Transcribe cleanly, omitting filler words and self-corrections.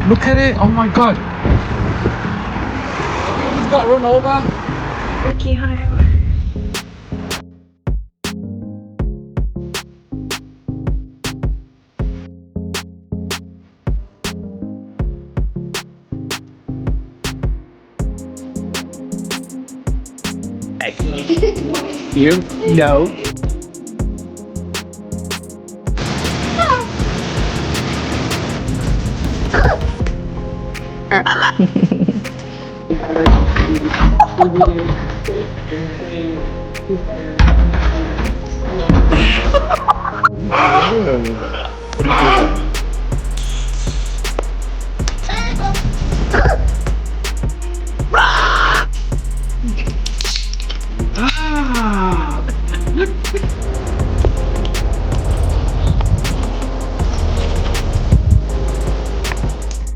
Look at it. Oh my god. He's got run over. Okay, hi. You? No. What are you doing?